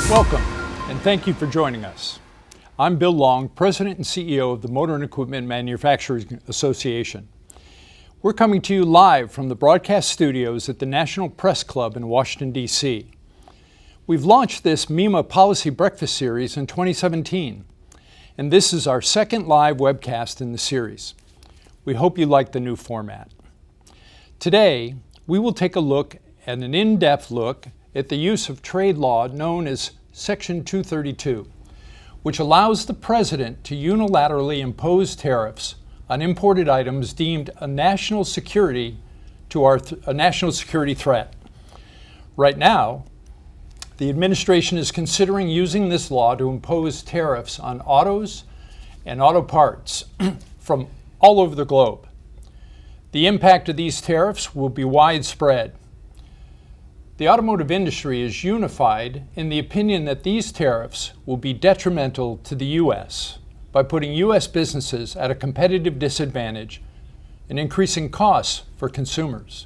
Welcome, and thank you for joining us. I'm Bill Long, President and CEO of the Motor and Equipment Manufacturers Association. We're coming to you live from the broadcast studios at the National Press Club in Washington, D.C. We've launched this MEMA Policy Breakfast Series in 2017, and this is our second live webcast in the series. We hope you like the new format. Today, we will take a look at an in-depth look at the use of trade law known as Section 232, which allows the President to unilaterally impose tariffs on imported items deemed a national security threat. Right now, the administration is considering using this law to impose tariffs on autos and auto parts from all over the globe. The impact of these tariffs will be widespread. The automotive industry is unified in the opinion that these tariffs will be detrimental to the U.S. by putting U.S. businesses at a competitive disadvantage and increasing costs for consumers.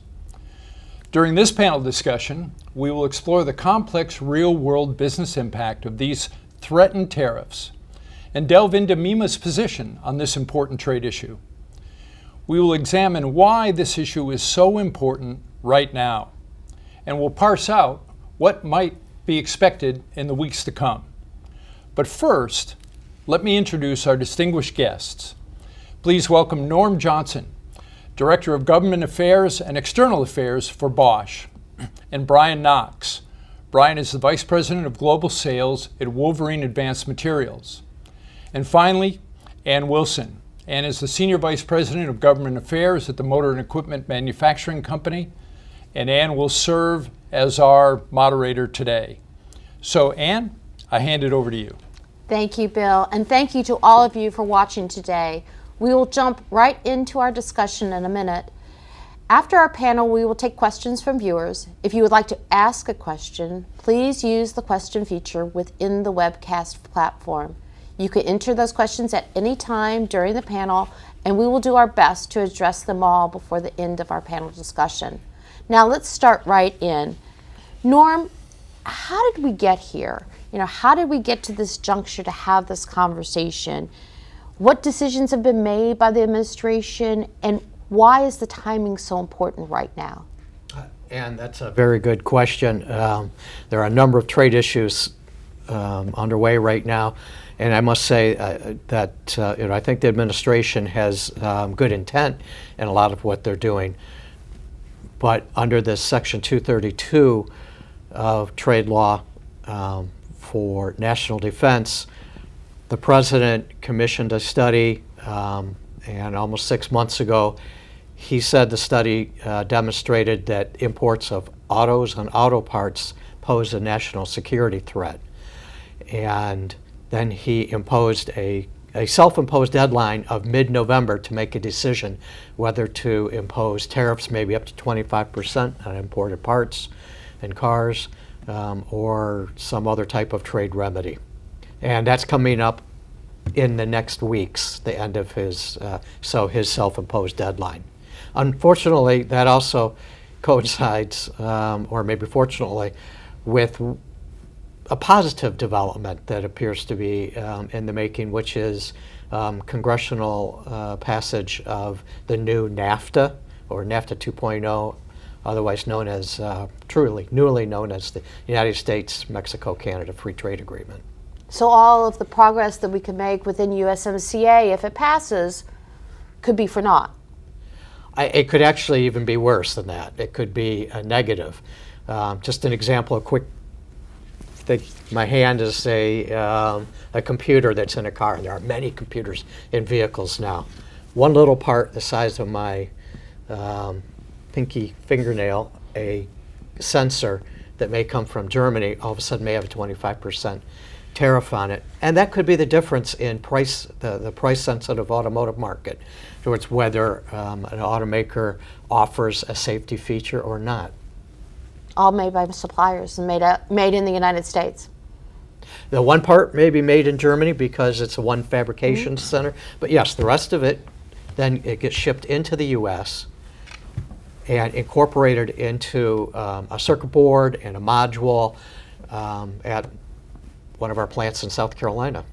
During this panel discussion, we will explore the complex real-world business impact of these threatened tariffs and delve into MEMA's position on this important trade issue. We will examine why this issue is so important right now, and we'll parse out what might be expected in the weeks to come. But first, let me introduce our distinguished guests. Please welcome Norm Johnson, Director of Government Affairs and External Affairs for Bosch, and Brian Knox. Brian is the Vice President of Global Sales at Wolverine Advanced Materials. And finally, Ann Wilson. Ann is the Senior Vice President of Government Affairs at the Motor and Equipment Manufacturing Company, and Ann will serve as our moderator today. So Ann, I hand it over to you. Thank you, Bill, and thank you to all of you for watching today. We will jump right into our discussion in a minute. After our panel, we will take questions from viewers. If you would like to ask a question, please use the question feature within the webcast platform. You can enter those questions at any time during the panel, and we will do our best to address them all before the end of our panel discussion. Now let's start right in. Norm, how did we get here? How did we get to this juncture to have this conversation? What decisions have been made by the administration, and why is the timing so important right now? And that's a very good question. There are a number of trade issues underway right now, and I must say that I think the administration has good intent in a lot of what they're doing. But under this Section 232 of trade law for national defense, the President commissioned a study, and almost 6 months ago, he said the study demonstrated that imports of autos and auto parts pose a national security threat. And then he imposed a self-imposed deadline of mid-November to make a decision whether to impose tariffs maybe up to 25% on imported parts and cars, or some other type of trade remedy. And that's coming up in the next weeks, the end of his self-imposed deadline. Unfortunately, that also coincides, or maybe fortunately, with a positive development that appears to be in the making, which is congressional passage of the new NAFTA, or NAFTA 2.0, otherwise known as, newly known as the United States-Mexico-Canada Free Trade Agreement. So all of the progress that we can make within USMCA, if it passes, could be for naught. It could actually even be worse than that. It could be a negative. Just an example, a quick thing. My hand is a computer that's in a car. There are many computers in vehicles now. One little part the size of my pinky fingernail, a sensor that may come from Germany, all of a sudden may have a 25% tariff on it. And that could be the difference in price, the price-sensitive automotive market, towards whether an automaker offers a safety feature or not. All made by suppliers and made in the United States. The one part may be made in Germany because it's a one fabrication center, but yes, the rest of it, then it gets shipped into the U.S. and incorporated into a circuit board and a module at one of our plants in South Carolina.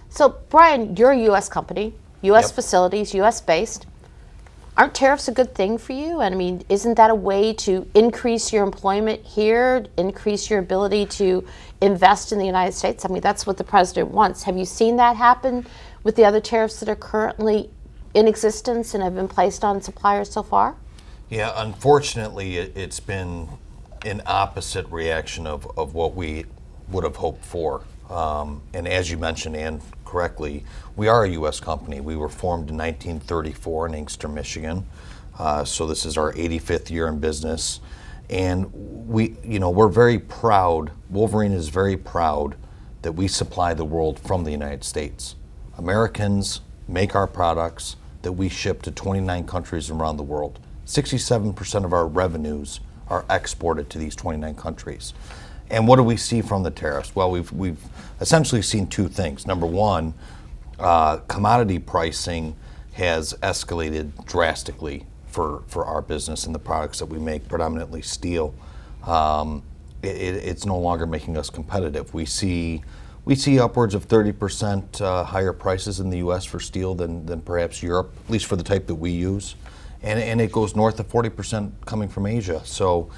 So, Brian, you're a U.S. company, U.S. Yep. facilities, U.S. based. Aren't tariffs a good thing for you? And I mean, isn't that a way to increase your employment here, increase your ability to invest in the United States? I mean, that's what the president wants. Have you seen that happen with the other tariffs that are currently in existence and have been placed on suppliers so far? Yeah, unfortunately, it's been an opposite reaction of what we would have hoped for. And as you mentioned, Ann, correctly, we are a U.S. company. We were formed in 1934 in Inkster, Michigan. So this is our 85th year in business. And we're very proud, Wolverine is very proud that we supply the world from the United States. Americans make our products that we ship to 29 countries around the world. 67% of our revenues are exported to these 29 countries. And what do we see from the tariffs? Well, we've essentially seen two things. Number one, commodity pricing has escalated drastically for our business and the products that we make, predominantly steel. It's no longer making us competitive. We see upwards of 30% higher prices in the U.S. for steel than perhaps Europe, at least for the type that we use. And it goes north of 40% coming from Asia. So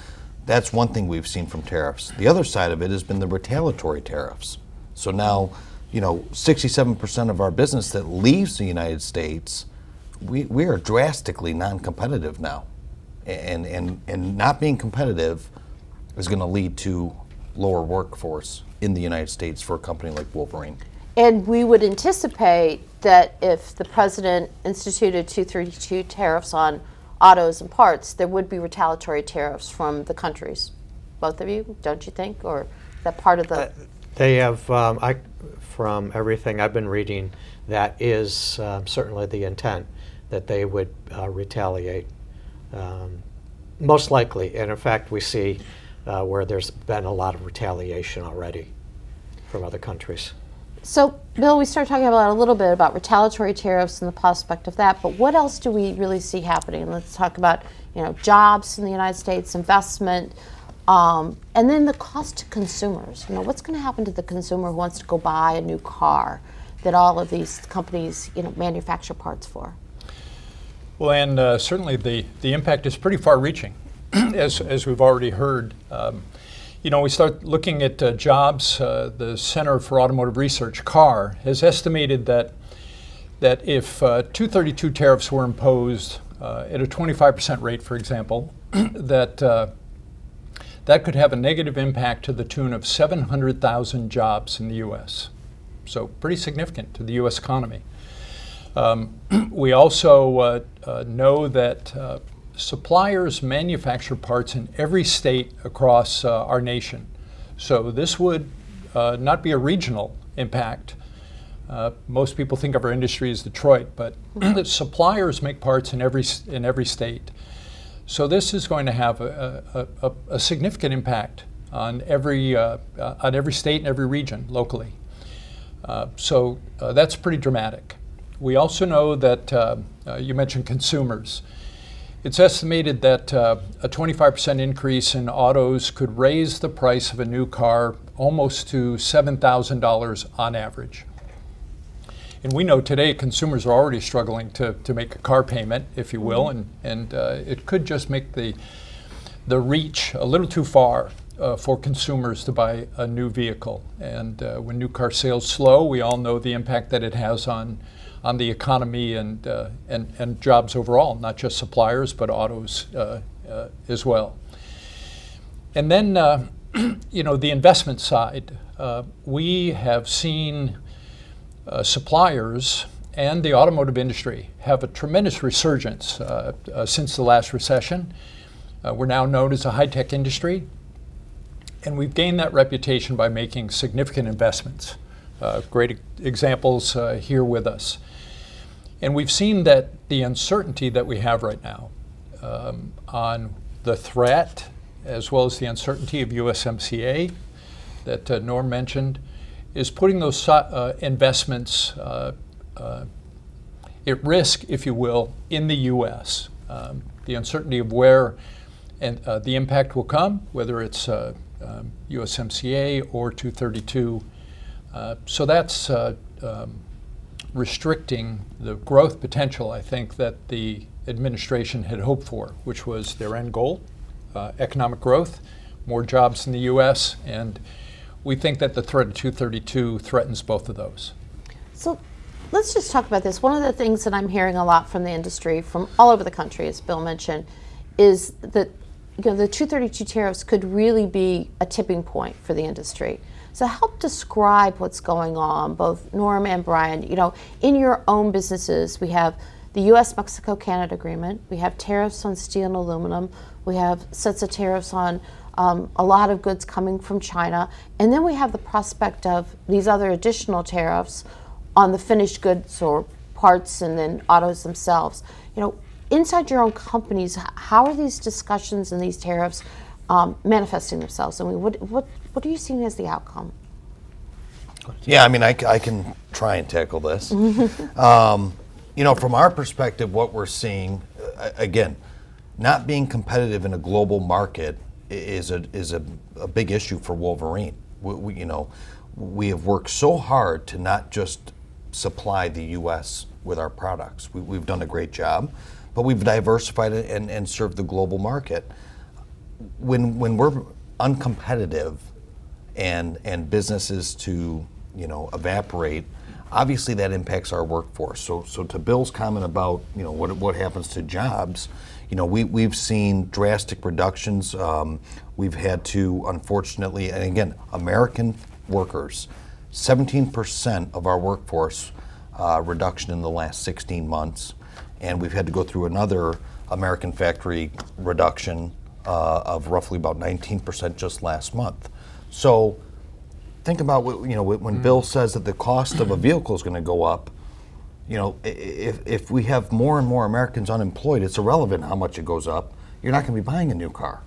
that's one thing we've seen from tariffs. The other side of it has been the retaliatory tariffs. So now, 67% of our business that leaves the United States, we are drastically non-competitive now. And not being competitive is going to lead to lower workforce in the United States for a company like Wolverine. And we would anticipate that if the president instituted 232 tariffs on autos and parts, there would be retaliatory tariffs from the countries. Both of you, don't you think? Or is that part of the... They have, from everything I've been reading, that is certainly the intent, that they would retaliate. Most likely, and in fact we see where there's been a lot of retaliation already from other countries. So, Bill, we started talking about a little bit about retaliatory tariffs and the prospect of that, but what else do we really see happening? Let's talk about, jobs in the United States, investment, and then the cost to consumers. What's going to happen to the consumer who wants to go buy a new car that all of these companies, manufacture parts for? Well, and certainly the impact is pretty far-reaching, as we've already heard. We start looking at jobs. The Center for Automotive Research, CAR, has estimated that if 232 tariffs were imposed at a 25% rate, for example, that could have a negative impact to the tune of 700,000 jobs in the U.S. So pretty significant to the U.S. economy. We also know that suppliers manufacture parts in every state across our nation. So this would not be a regional impact. Most people think of our industry as Detroit, but suppliers make parts in every state. So this is going to have a significant impact on every state and every region locally. So that's pretty dramatic. We also know that you mentioned consumers. It's estimated that a 25% increase in autos could raise the price of a new car almost to $7,000 on average. And we know today consumers are already struggling to make a car payment, if you will, and it could just make the reach a little too far for consumers to buy a new vehicle. And when new car sales slow, we all know the impact that it has on the economy and jobs overall, not just suppliers, but autos as well. And then, the investment side. We have seen suppliers and the automotive industry have a tremendous resurgence since the last recession. We're now known as a high-tech industry, and we've gained that reputation by making significant investments. Great examples here with us. And we've seen that the uncertainty that we have right now on the threat, as well as the uncertainty of USMCA that Norm mentioned, is putting those investments at risk, if you will, in the U.S. The uncertainty of where the impact will come, whether it's USMCA or 232 So that's restricting the growth potential, I think, that the administration had hoped for, which was their end goal, economic growth, more jobs in the U.S., and we think that the threat of 232 threatens both of those. So let's just talk about this. One of the things that I'm hearing a lot from the industry, from all over the country, as Bill mentioned, is that the 232 tariffs could really be a tipping point for the industry. So help describe what's going on, both Norm and Brian. In your own businesses, we have the U.S.-Mexico-Canada agreement. We have tariffs on steel and aluminum. We have sets of tariffs on a lot of goods coming from China. And then we have the prospect of these other additional tariffs on the finished goods or parts and then autos themselves. Inside your own companies, how are these discussions and these tariffs manifesting themselves? I mean, what are you seeing as the outcome? Yeah, I mean, I can try and tackle this. From our perspective, what we're seeing, again, not being competitive in a global market is a big issue for Wolverine. We have worked so hard to not just supply the U.S. with our products. We've done a great job, but we've diversified it and served the global market. When we're uncompetitive and businesses to evaporate, obviously that impacts our workforce. So to Bill's comment about what happens to jobs, we've seen drastic reductions. We've had to, unfortunately, and again, American workers, 17% of our workforce reduction in the last 16 months, and we've had to go through another American factory reduction of roughly about 19% just last month. So think about when Bill says that the cost of a vehicle is going to go up. If we have more and more Americans unemployed, it's irrelevant how much it goes up. You're not going to be buying a new car,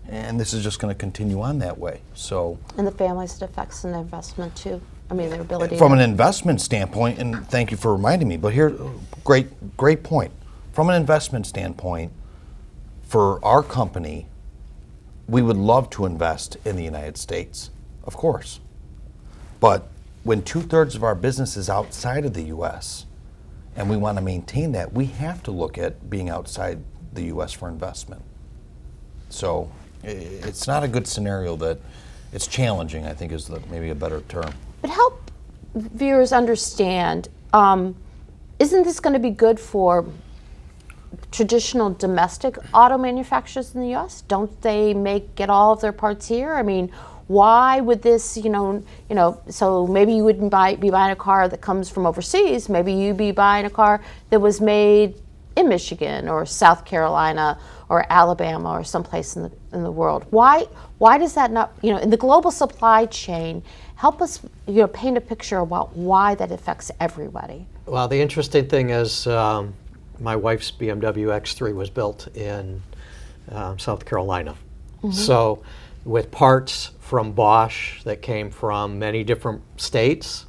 and this is just going to continue on that way. So, and the families, it affects an investment too. I mean, their ability. From an investment standpoint, and thank you for reminding me. But here, great point. From an investment standpoint, for our company, we would love to invest in the United States, of course. But when 2/3 of our business is outside of the U.S., and we want to maintain that, we have to look at being outside the U.S. for investment. So it's not a good scenario. That it's challenging, I think, is maybe a better term. But help viewers understand, isn't this going to be good for traditional domestic auto manufacturers in the U.S.? Don't they get all of their parts here? I mean, why would this, so maybe you wouldn't be buying a car that comes from overseas. Maybe you'd be buying a car that was made in Michigan or South Carolina or Alabama or someplace in the world. Why does that not, in the global supply chain, help us, paint a picture about why that affects everybody? Well, the interesting thing is my wife's BMW X3 was built in South Carolina. Mm-hmm. So with parts from Bosch that came from many different states.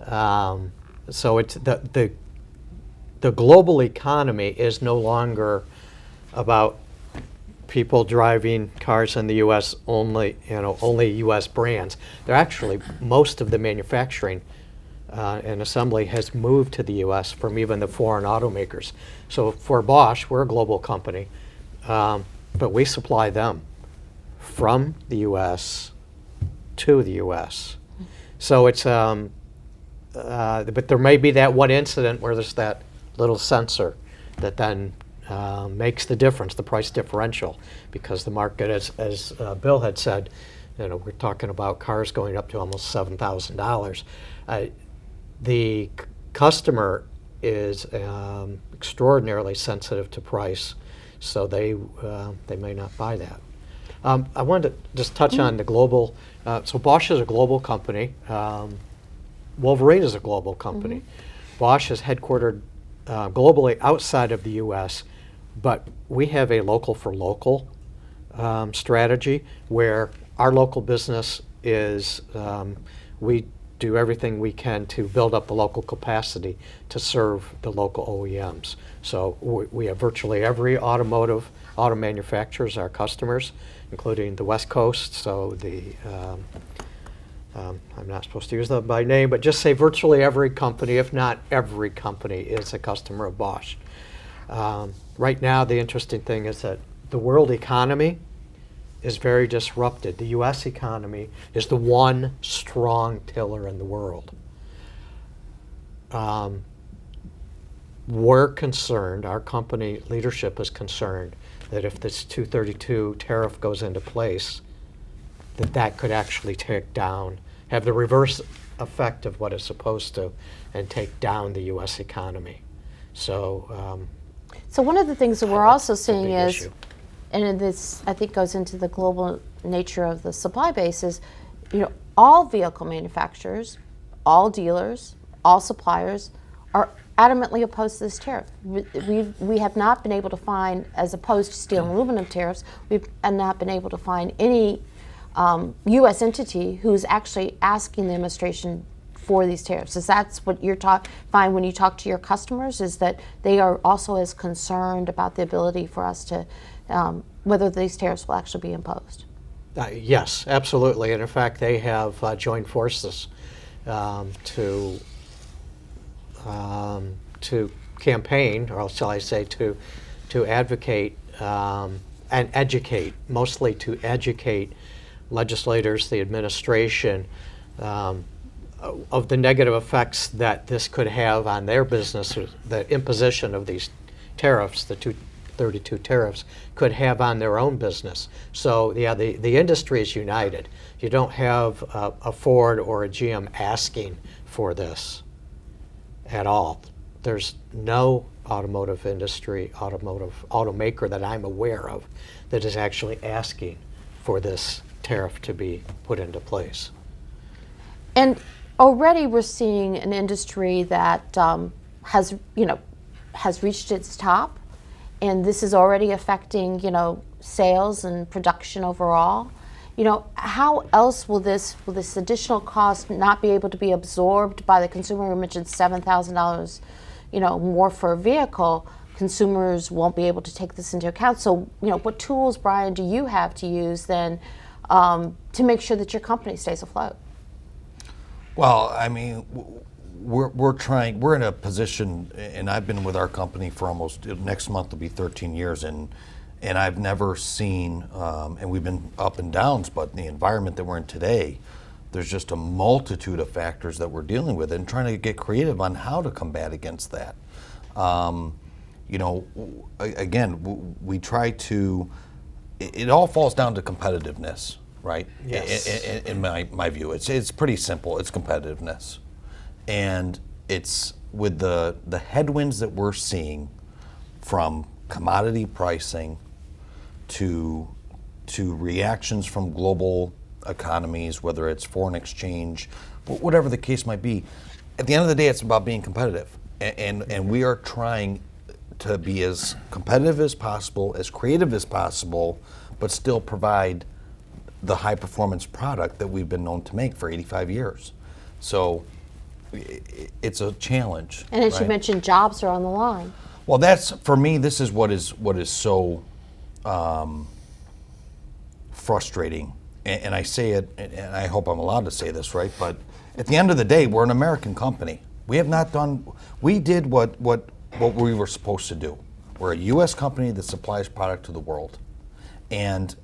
So it's the global economy is no longer about people driving cars in the U.S. only U.S. brands. They're actually, most of the manufacturing and assembly has moved to the U.S. from even the foreign automakers. So for Bosch, we're a global company, but we supply them from the U.S. to the U.S. So it's, but there may be that one incident where there's that little sensor that then makes the difference, the price differential, because the market, as Bill had said, we're talking about cars going up to almost $7,000. The customer is extraordinarily sensitive to price, so they may not buy that. I wanted to just touch on the global. So Bosch is a global company. Wolverine is a global company. Mm-hmm. Bosch is headquartered globally outside of the U.S., but we have a local for local strategy where our local business is we do everything we can to build up the local capacity to serve the local OEMs. So we have virtually every auto manufacturer as our customers, including the West Coast, so the I'm not supposed to use them by name, but just say virtually every company, if not every company, is a customer of Bosch. Right now, the interesting thing is that the world economy is very disrupted. The U.S. economy is the one strong pillar in the world. We're concerned, our company leadership is concerned, that if this 232 tariff goes into place, that could actually have the reverse effect of what it's supposed to, and take down the U.S. economy. So one of the things that we're also it's a seeing big is, issue. and this I think goes into the global nature of the supply base, is all vehicle manufacturers, all dealers, all suppliers are adamantly opposed to this tariff. We have not been able to find, as opposed to steel and aluminum tariffs, we've not been able to find any U.S. entity who's actually asking the administration for these tariffs. Is that what you're find when you talk to your customers, is that they are also as concerned about the ability for us to, whether these tariffs will actually be imposed? Yes, absolutely. And in fact, they have joined forces to campaign, or shall I say, to advocate and educate, mostly to educate legislators, the administration, of the negative effects that this could have on their business. The imposition of these tariffs, the 232 tariffs, could have on their own business. So yeah, the industry is united. You don't have a Ford or a GM asking for this at all. There's no automotive industry, automaker that I'm aware of that is actually asking for this tariff to be put into place. And already we're seeing an industry that has reached its top, and this is already affecting sales and production overall. How else will this additional cost not be able to be absorbed by the consumer? We mentioned $7,000, more for a vehicle. Consumers won't be able to take this into account. So, what tools, Brian, do you have to use then to make sure that your company stays afloat? Well, I mean, we're trying. We're in a position, and I've been with our company for almost, next month will be 13 years, and I've never seen, and we've been up and downs, but in the environment that we're in today, there's just a multitude of factors that we're dealing with, and trying to get creative on how to combat against that. Again, we try to. It all falls down to competitiveness, right? Yes. In my view, it's pretty simple. It's competitiveness, and it's with the headwinds that we're seeing from commodity pricing to reactions from global economies, whether it's foreign exchange, whatever the case might be. At the end of the day, it's about being competitive, and we are trying to be as competitive as possible, as creative as possible, but still provide the high performance product that we've been known to make for 85 years. So it's a challenge. And as you right? mentioned, jobs are on the line. Well, that's, for me, this is what is so frustrating. And I say it, and I hope I'm allowed to say this, right? But at the end of the day, we're an American company. We have not done, we did what we were supposed to do. We're a U.S. company that supplies product to the world. And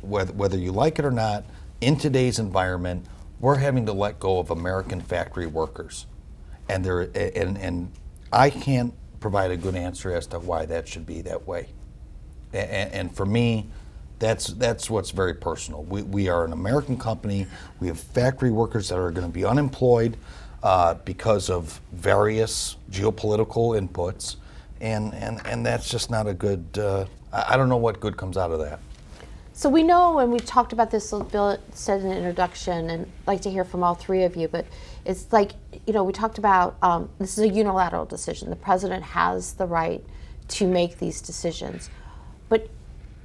whether you like it or not, in today's environment, we're having to let go of American factory workers. And I can't provide a good answer as to why that should be that way. And for me, that's what's very personal. We are an American company. We have factory workers that are going to be unemployed because of various geopolitical inputs, and that's just not a good. I don't know what good comes out of that. So we know, and we talked about this, Bill said in the introduction, and I'd like to hear from all three of you, but it's like, we talked about this is a unilateral decision. The president has the right to make these decisions. But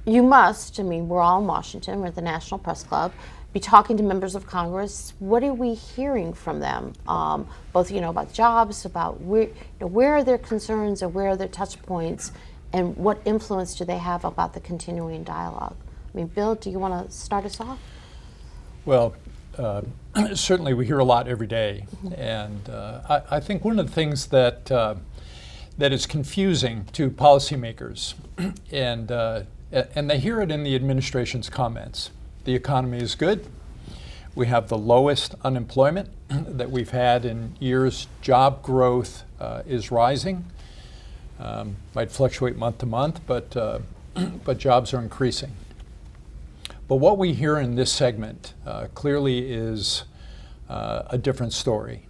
you must, we're all in Washington, we're at the National Press Club, be talking to members of Congress. What are we hearing from them? Both, about jobs, about where are their concerns or where are their touch points, and what influence do they have about the continuing dialogue? Bill, do you want to start us off? Well, certainly we hear a lot every day. And I think one of the things that that is confusing to policymakers, and they hear it in the administration's comments. The economy is good. We have the lowest unemployment that we've had in years. Job growth is rising. Might fluctuate month to month, but jobs are increasing. But what we hear in this segment clearly is a different story.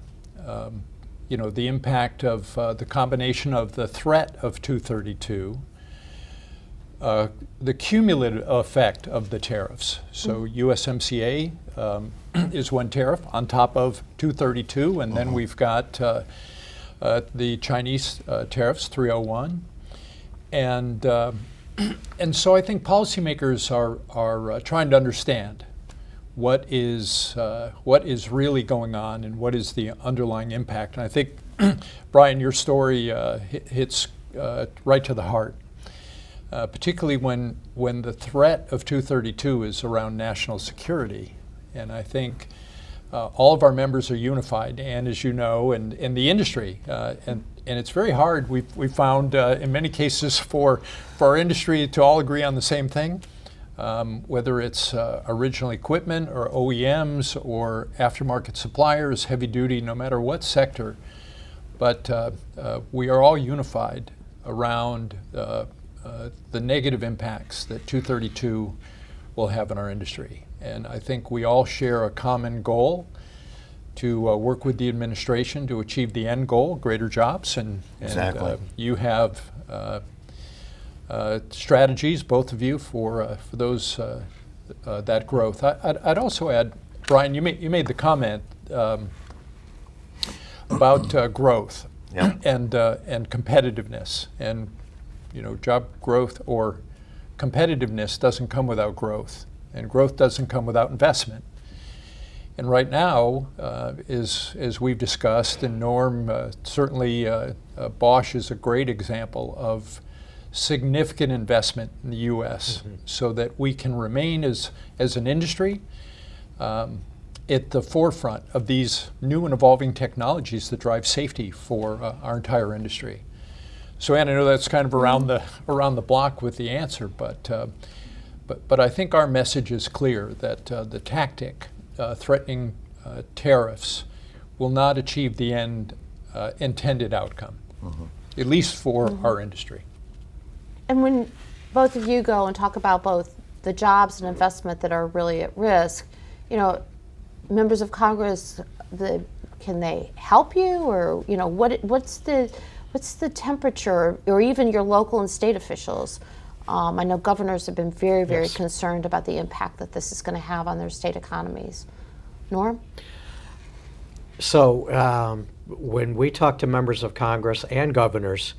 The impact of the combination of the threat of 232, the cumulative effect of the tariffs. So USMCA is one tariff on top of 232, and then we've got the Chinese tariffs, 301. And so I think policymakers are trying to understand what is really going on and what is the underlying impact. And I think, Brian, your story hits right to the heart, particularly when the threat of 232 is around national security. And I think all of our members are unified, and as you know, and the industry, and it's very hard. We found in many cases for our industry to all agree on the same thing, whether it's original equipment or OEMs or aftermarket suppliers, heavy duty, no matter what sector. But we are all unified around the negative impacts that 232 will have in our industry. And I think we all share a common goal to work with the administration to achieve the end goal, greater jobs. And Exactly. You have strategies, both of you, for those that growth. I'd also add, Brian, you made the comment about growth and competitiveness, and job growth or competitiveness doesn't come without growth, and growth doesn't come without investment. And right now, as we've discussed, and Norm, certainly Bosch is a great example of significant investment in the U.S. so that we can remain as an industry at the forefront of these new and evolving technologies that drive safety for our entire industry. So, Ann, I know that's kind of around the block with the answer, but I think our message is clear that the tactic threatening tariffs will not achieve the intended outcome, at least for our industry. And when both of you go and talk about both the jobs and investment that are really at risk, members of Congress, can they help you, or what's the temperature, or even your local and state officials? I know governors have been very, very concerned about the impact that this is going to have on their state economies. Norm? So when we talk to members of Congress and governors,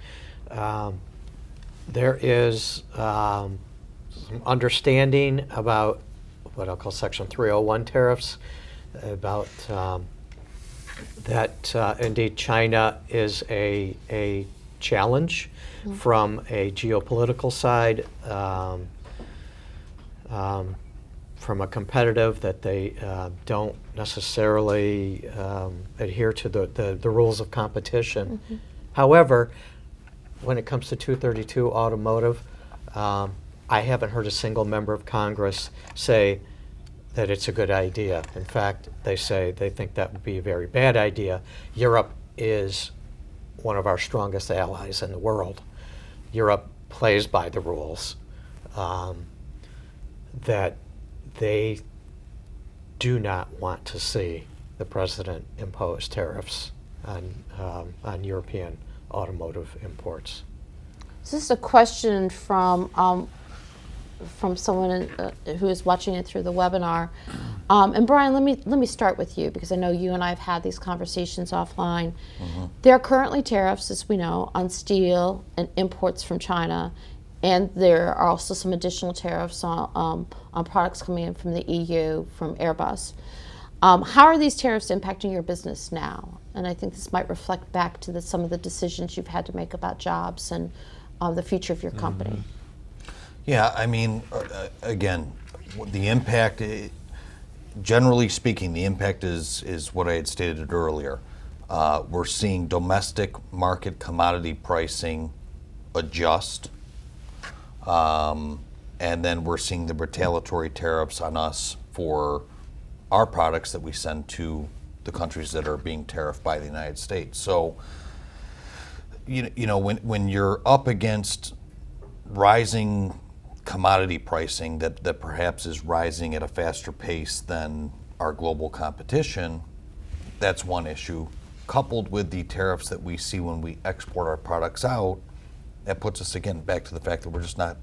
there is some understanding about what I'll call Section 301 tariffs, about that indeed China is a challenge from a geopolitical side, from a competitive, that they don't necessarily adhere to the rules of competition. However, when it comes to 232 automotive, I haven't heard a single member of Congress say that it's a good idea. In fact, they say they think that would be a very bad idea. Europe is one of our strongest allies in the world. Europe plays by the rules, that they do not want to see the president impose tariffs on European automotive imports. So this is a question from someone who is watching it through the webinar. And Brian, let me start with you, because I know you and I have had these conversations offline. There are currently tariffs, as we know, on steel and imports from China, and there are also some additional tariffs on products coming in from the EU, from Airbus. How are these tariffs impacting your business now? And I think this might reflect back to some of the decisions you've had to make about jobs and the future of your company. Yeah, I mean, again, the impact, generally speaking, the impact is what I had stated earlier. We're seeing domestic market commodity pricing adjust, and then we're seeing the retaliatory tariffs on us for our products that we send to the countries that are being tariffed by the United States. So, when you're up against rising commodity pricing that perhaps is rising at a faster pace than our global competition, that's one issue. Coupled with the tariffs that we see when we export our products out, that puts us again back to the fact that we're just not,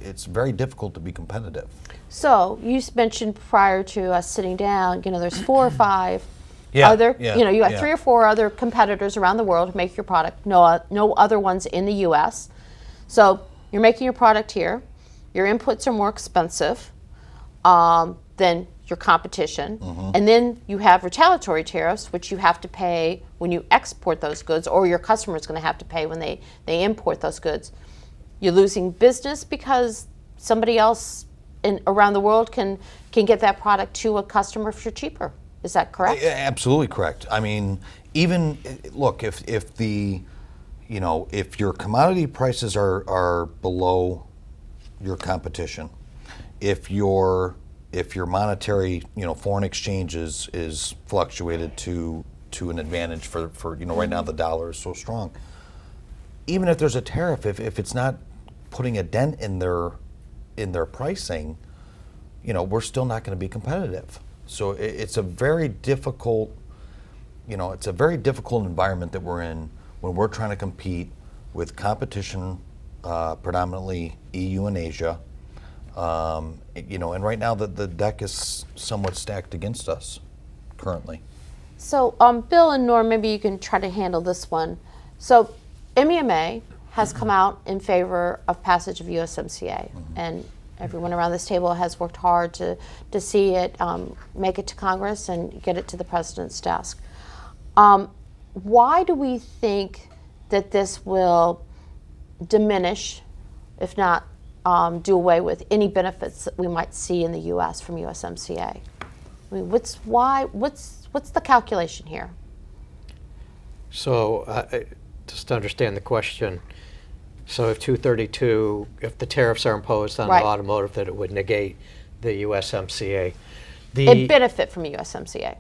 it's very difficult to be competitive. So you mentioned prior to us sitting down, there's 4 or 5 Yeah, other, yeah, you got yeah. 3 or 4 other competitors around the world who make your product, no other ones in the U.S. So you're making your product here, your inputs are more expensive than your competition, and then you have retaliatory tariffs, which you have to pay when you export those goods, or your customer is going to have to pay when they import those goods. You're losing business because somebody else around the world can get that product to a customer for cheaper. Is that correct? Absolutely correct. I mean, even look, if your commodity prices are below your competition, if your monetary foreign exchange is fluctuated to an advantage for right now the dollar is so strong, even if there's a tariff, if it's not putting a dent in their pricing, we're still not going to be competitive. So it's a very difficult environment that we're in when we're trying to compete with competition, predominantly EU and Asia. And right now the deck is somewhat stacked against us currently. So Bill and Norm, maybe you can try to handle this one. So MEMA has come out in favor of passage of USMCA, and everyone around this table has worked hard to see it make it to Congress and get it to the president's desk. Why do we think that this will diminish, if not do away with, any benefits that we might see in the U.S. from USMCA? I mean, what's the calculation here? So just to understand the question, so if 232, if the tariffs are imposed on Right. automotive, that it would negate the USMCA. A benefit from USMCA.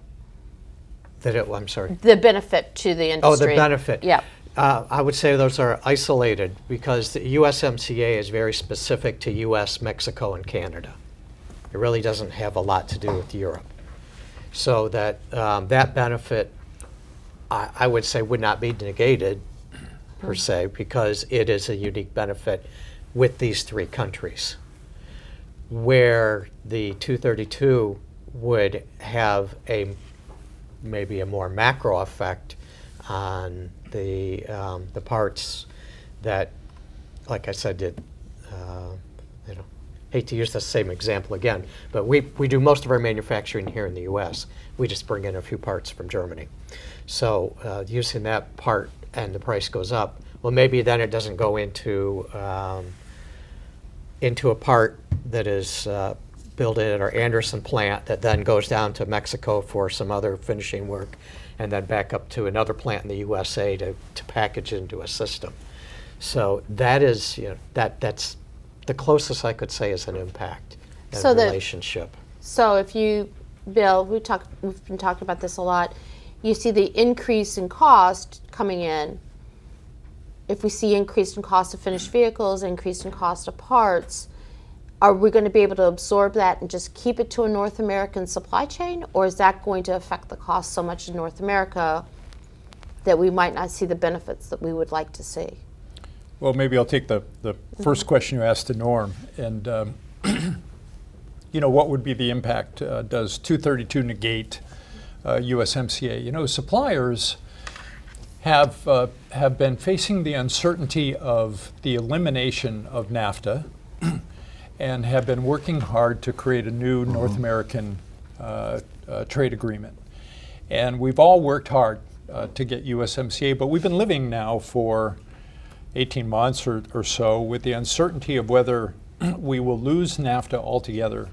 I'm sorry. The benefit to the industry. Oh, the benefit. Yeah. I would say those are isolated because the USMCA is very specific to US, Mexico, and Canada. It really doesn't have a lot to do with Europe. So that benefit, I would say, would not be negated per se because it is a unique benefit with these 3 countries. Where the 232 would have maybe a more macro effect on the parts that, like I said, hate to use the same example again, but we do most of our manufacturing here in the U.S. We just bring in a few parts from Germany. So using that part and the price goes up, well, maybe then it doesn't go into a part that is built at our Anderson plant that then goes down to Mexico for some other finishing work, and then back up to another plant in the USA to package into a system. So that is, that's the closest I could say is an impact and relationship. So if you, Bill, we've been talking about this a lot, you see the increase in cost coming in. If we see increase in cost of finished vehicles, increase in cost of parts, are we going to be able to absorb that and just keep it to a North American supply chain? Or is that going to affect the cost so much in North America that we might not see the benefits that we would like to see? Well, maybe I'll take the first question you asked to Norm. And, what would be the impact? Does 232 negate USMCA? Suppliers have been facing the uncertainty of the elimination of NAFTA and have been working hard to create a new North American trade agreement. And we've all worked hard to get USMCA, but we've been living now for 18 months or so with the uncertainty of whether we will lose NAFTA altogether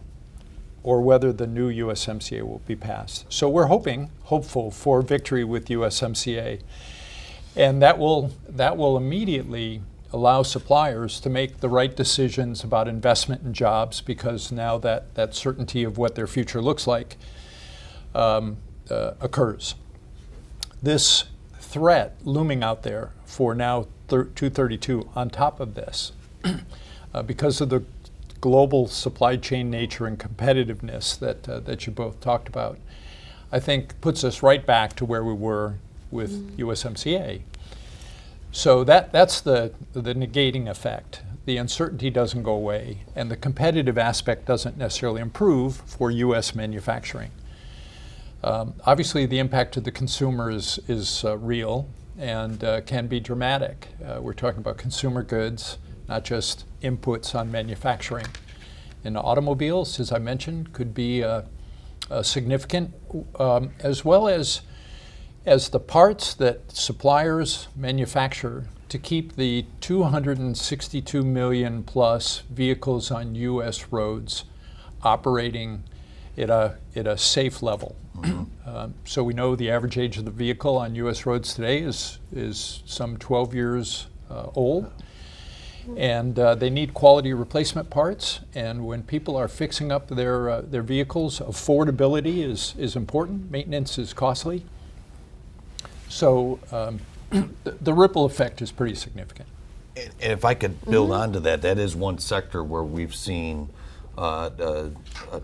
or whether the new USMCA will be passed. So we're hopeful for victory with USMCA. And that will immediately allow suppliers to make the right decisions about investment and jobs, because now that certainty of what their future looks like occurs. This threat looming out there for now 232 on top of this, because of the global supply chain nature and competitiveness that you both talked about, I think puts us right back to where we were with USMCA. So that's the negating effect. The uncertainty doesn't go away, and the competitive aspect doesn't necessarily improve for U.S. manufacturing. Obviously, the impact to the consumer is real and can be dramatic. We're talking about consumer goods, not just inputs on manufacturing. In automobiles, as I mentioned, could be significant, as well as the parts that suppliers manufacture to keep the 262 million plus vehicles on U.S. roads operating at a safe level. So we know the average age of the vehicle on U.S. roads today is some 12 years old. And they need quality replacement parts. And when people are fixing up their vehicles, affordability is important. Maintenance is costly. So the ripple effect is pretty significant. And if I could build onto that, that is one sector where we've seen a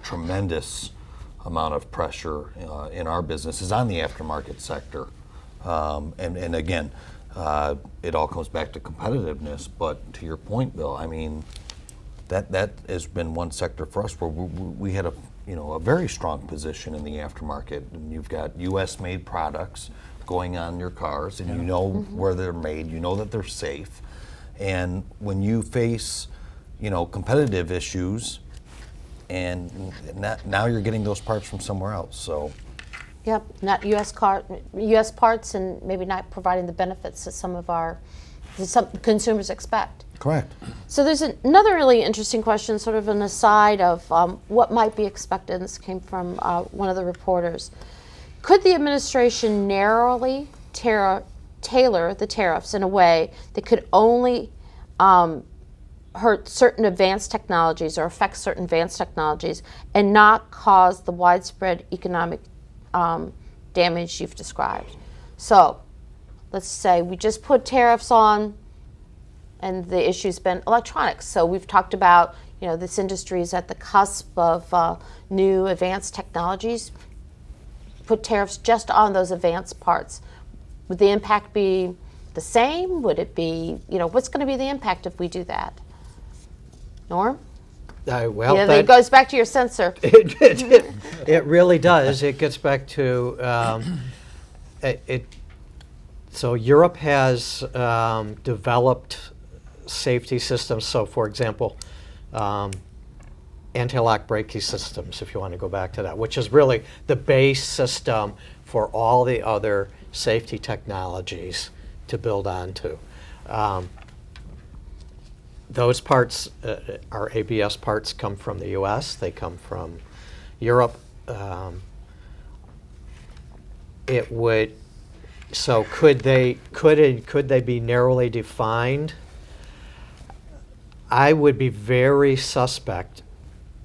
tremendous amount of pressure in our business is on the aftermarket sector. And again, it all comes back to competitiveness, but to your point, Bill, I mean, that has been one sector for us where we had a very strong position in the aftermarket, and you've got U.S.-made products going on your cars, and you know where they're made, you know that they're safe, and when you face competitive issues, and now you're getting those parts from somewhere else, so. Yep, not U.S. parts, and maybe not providing the benefits that some consumers expect. Correct. So there's another really interesting question, sort of an aside of what might be expected. This came from one of the reporters. Could the administration narrowly tailor the tariffs in a way that could only hurt certain advanced technologies or affect certain advanced technologies and not cause the widespread economic damage you've described? So let's say we just put tariffs on and the issue's been electronics. So we've talked about, this industry is at the cusp of new advanced technologies. Put tariffs just on those advanced parts. Would the impact be the same? Would it be, what's going to be the impact if we do that? Norm? It goes back to your sensor. It really does. It gets back to So Europe has developed safety systems. So, for example, anti-lock braking systems, if you want to go back to that, which is really the base system for all the other safety technologies to build onto. Those parts, our ABS parts, come from the U.S. They come from Europe. So could they be narrowly defined? I would be very suspect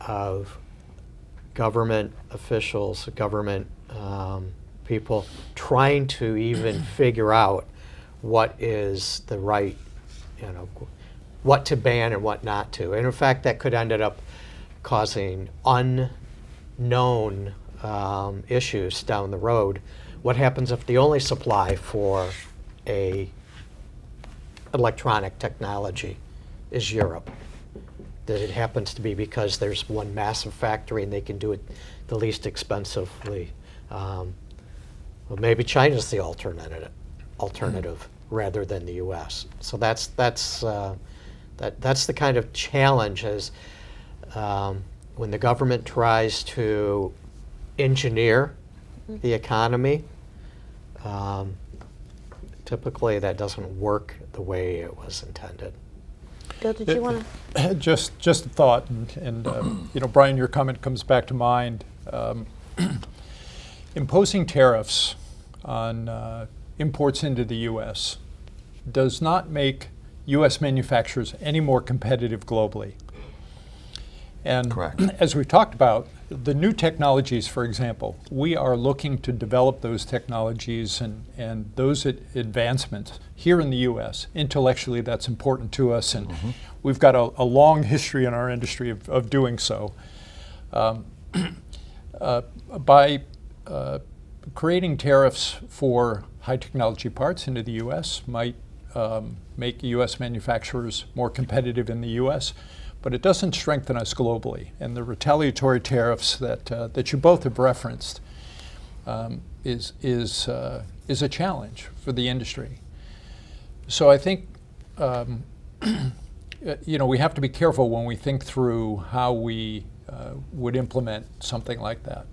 of government officials, government people trying to even figure out what is the right, what to ban and what not to. And in fact, that could end up causing unknown issues down the road. What happens if the only supply for a electronic technology is Europe? That it happens to be because there's one massive factory and they can do it the least expensively. Well, maybe China's the alternative rather than the U.S. So that's the kind of challenge is when the government tries to engineer the economy. Typically, that doesn't work the way it was intended. Bill, did you want to? Just a thought, and Brian, your comment comes back to mind. Imposing tariffs on imports into the U.S. does not make U.S. manufacturers any more competitive globally. And Correct. as we've talked about, the new technologies, for example, we are looking to develop those technologies and those advancements here in the U.S. Intellectually, that's important to us, and we've got a long history in our industry of doing so. By creating tariffs for high technology parts into the U.S. might make U.S. manufacturers more competitive in the U.S., but it doesn't strengthen us globally. And the retaliatory tariffs that you both have referenced is a challenge for the industry. So I think we have to be careful when we think through how we would implement something like that.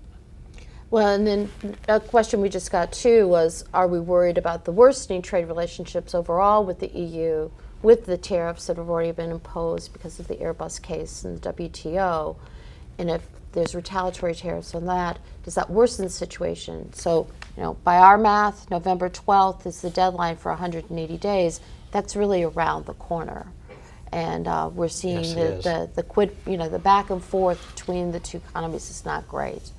Well, and then a question we just got too was, are we worried about the worsening trade relationships overall with the EU, with the tariffs that have already been imposed because of the Airbus case and the WTO? And if there's retaliatory tariffs on that, does that worsen the situation? So, by our math, November 12th is the deadline for 180 days. That's really around the corner. And we're seeing the back and forth between the two economies is not great.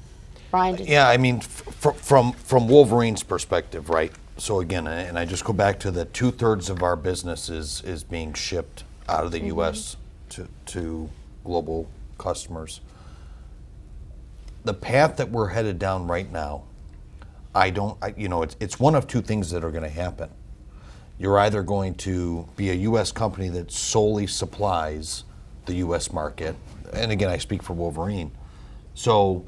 Brian, Yeah, I mean, from Wolverine's perspective, right? So again, and I just go back to the 2/3 of our business is being shipped out of the U.S. to global customers. The path that we're headed down right now, it's one of two things that are going to happen. You're either going to be a U.S. company that solely supplies the U.S. market, and again, I speak for Wolverine. So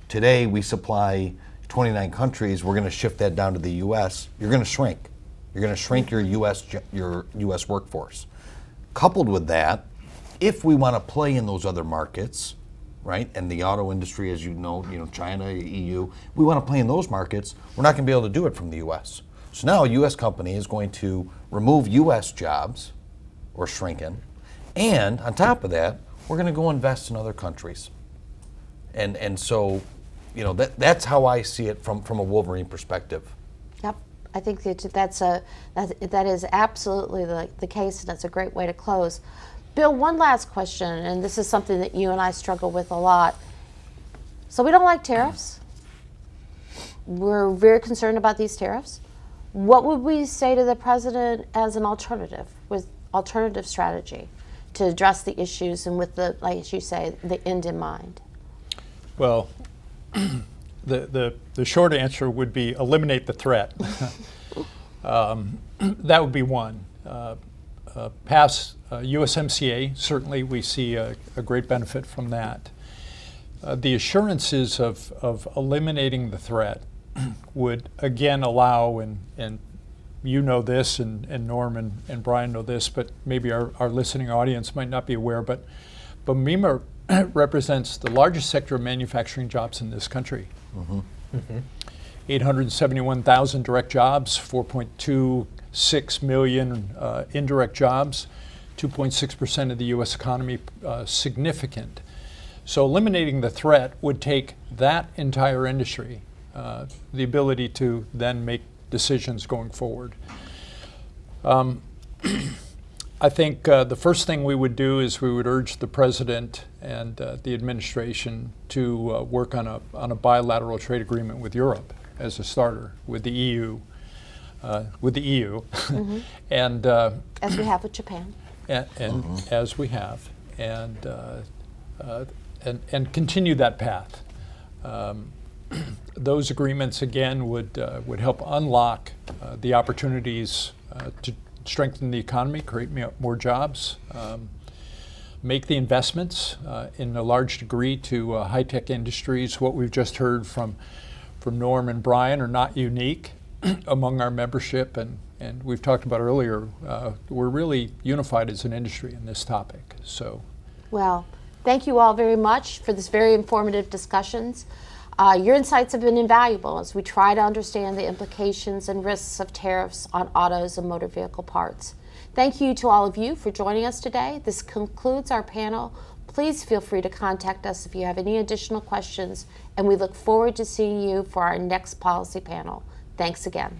today we supply 29 countries. We're going to shift that down to the U.S. You're going to shrink. You're going to shrink your U.S. workforce. Coupled with that, if we want to play in those other markets, right, and the auto industry, as you know, China, EU, we want to play in those markets. We're not going to be able to do it from the U.S. So now a U.S. company is going to remove U.S. jobs, or shrinking, and on top of that, we're going to go invest in other countries. And so, that's how I see it from a Wolverine perspective. Yep, I think that is absolutely the case, and that's a great way to close. Bill, one last question, and this is something that you and I struggle with a lot. So we don't like tariffs. We're very concerned about these tariffs. What would we say to the president as an alternative strategy to address the issues and with the, like you say, the end in mind? Well, the short answer would be eliminate the threat. That would be one. Pass USMCA, certainly we see a great benefit from that. The assurances of eliminating the threat would again allow, and you know this, and Norm and Brian know this, but maybe our listening audience might not be aware, but MEMA represents the largest sector of manufacturing jobs in this country. 871,000 direct jobs, 4.26 million indirect jobs, 2.6% of the U.S. economy, significant. So eliminating the threat would take that entire industry, the ability to then make decisions going forward. I think the first thing we would do is we would urge the president and the administration to work on a bilateral trade agreement with Europe as a starter, with the EU, and as we have with Japan, and as we have, and continue that path. Those agreements again would help unlock the opportunities to strengthen the economy, create more jobs, make the investments in a large degree to high-tech industries. What we've just heard from Norm and Brian are not unique among our membership, and we've talked about earlier, we're really unified as an industry in this topic. So, well, thank you all very much for this very informative discussions. Your insights have been invaluable as we try to understand the implications and risks of tariffs on autos and motor vehicle parts. Thank you to all of you for joining us today. This concludes our panel. Please feel free to contact us if you have any additional questions, and we look forward to seeing you for our next policy panel. Thanks again.